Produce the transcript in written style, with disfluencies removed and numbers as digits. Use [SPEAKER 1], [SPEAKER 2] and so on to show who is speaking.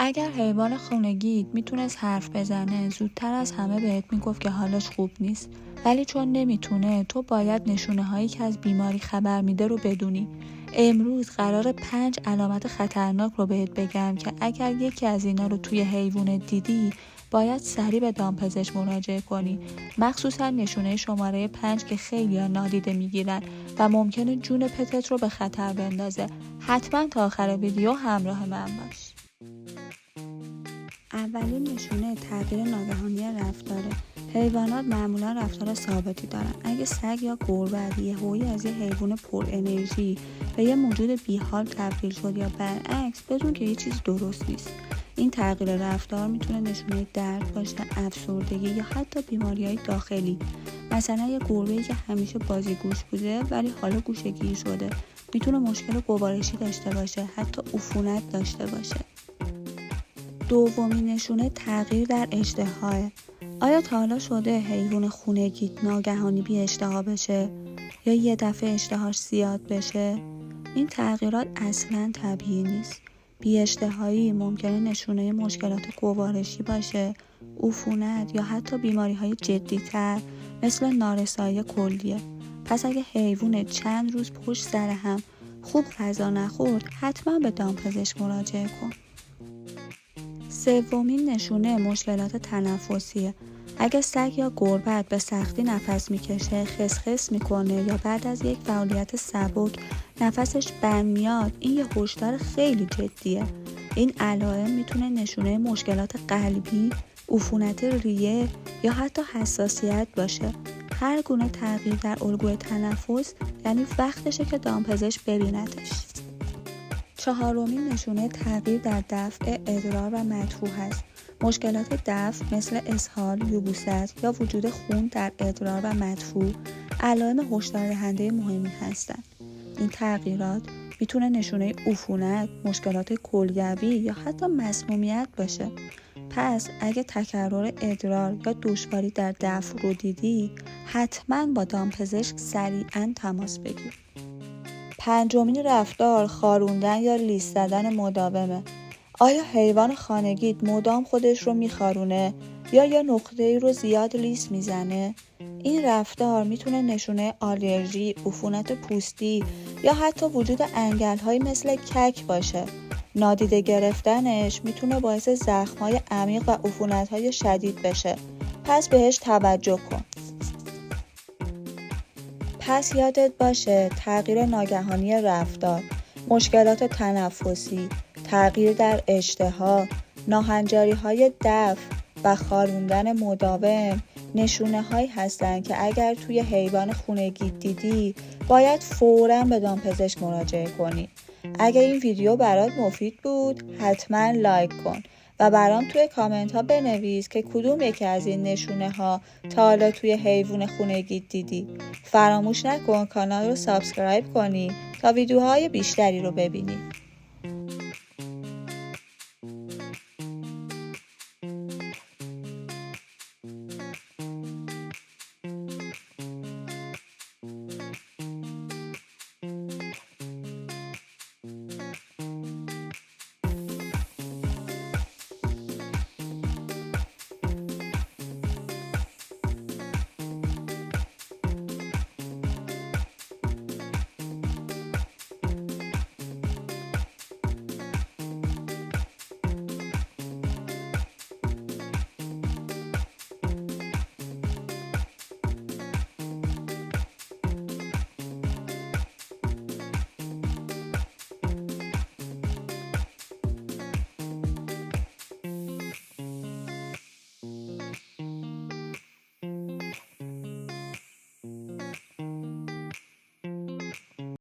[SPEAKER 1] اگر حیوان خونگیت میتونست حرف بزنه زودتر از همه بهت میگفت که حالش خوب نیست، ولی چون نمیتونه تو باید نشونه هایی که از بیماری خبر میده رو بدونی. امروز قراره 5 علامت خطرناک رو بهت بگم که اگر یکی از اینا رو توی حیوانت دیدی باید سریع به دامپزشک مراجعه کنی، مخصوصا نشونه شماره 5 که خیلی‌ها نادیده میگیرن و ممکنه جون پتت رو به خطر بندازه. حتما تا آخر ویدیو همراه من باش. اولین نشونه تغییر ناگهانی رفتاره. حیوانات معمولا رفتار ثابتی دارن. اگه سگ یا گربه یهویی از یه حیوان پر انرژی به یه موجود بیحال تبدیل شد یا برعکس، بدون که یه چیز درست نیست. این تغییر رفتار میتونه نشونه درد باشه، افسردگی یا حتی بیماریهای داخلی. مثلا یه گربه‌ای که همیشه بازیگوش بوده ولی حالا گوشه‌گیر شده، میتونه مشکل گوارشی داشته باشه، حتی عفونت داشته باشه. دومین نشونه تغییر در اشتهاه. آیا تا حالا شده حیوان خونگیت ناگهانی بی اشتها بشه یا یه دفعه اشتهاش زیاد بشه؟ این تغییرات اصلاً طبیعی نیست. بی اشتهایی ممکنه نشونه مشکلات گوارشی باشه، عفونت یا حتی بیماری‌های جدی‌تر مثل نارسایی کلیه. پس اگه حیوان چند روز پشت سر هم خوب غذا نخورد، حتما به دامپزشک مراجعه کن. سومین نشونه مشکلات تنفسیه. اگه سگ یا گربه به سختی نفس میکشه، خسخس میکنه یا بعد از یک فعالیت سبک نفسش بند میاد، این یه هشدار خیلی جدیه. این علائم میتونه نشونه مشکلات قلبی، عفونت ریه یا حتی حساسیت باشه. هر گونه تغییر در الگوی تنفس یعنی وقتشه که دامپزشک ببیندش. چهارمین نشونه تغییر در دفع ادرار و مدفوع هست. مشکلات دفع مثل اسهال، یبوست یا وجود خون در ادرار و مدفوع علائم هشدار دهنده مهمی هستند. این تغییرات میتونه نشونه عفونت، مشکلات کلیوی یا حتی مسمومیت باشه. پس اگه تکرار ادرار یا دشواری در دفع رو دیدی، حتما با دامپزشک سریعاً تماس بگیر. پنجمین رفتار خاروندن یا لیس زدن مداومه. آیا حیوان خانگیت مدام خودش رو میخارونه یا یه نقطه‌ای رو زیاد لیس میزنه؟ این رفتار میتونه نشونه آلرژی، عفونت پوستی یا حتی وجود انگل‌های مثل کک باشه. نادیده گرفتنش میتونه باعث زخم‌های عمیق و عفونت‌های شدید بشه. پس بهش توجه کن. پس یادت باشه تغییر ناگهانی رفتار، مشکلات تنفسی، تغییر در اشتها، ناهنجاری‌های دفع و خاروندن مداوم نشونه هایی هستند که اگر توی حیوان خونگیت دیدی باید فوراً به دامپزشک مراجعه کنی. اگر این ویدیو برات مفید بود حتما لایک کن و برام توی کامنت ها بنویس که کدوم یکی از این نشونه ها تا حالا توی حیوان خونگیت دیدی. فراموش نکن کانال رو سابسکرایب کنی تا ویدیوهای بیشتری رو ببینی.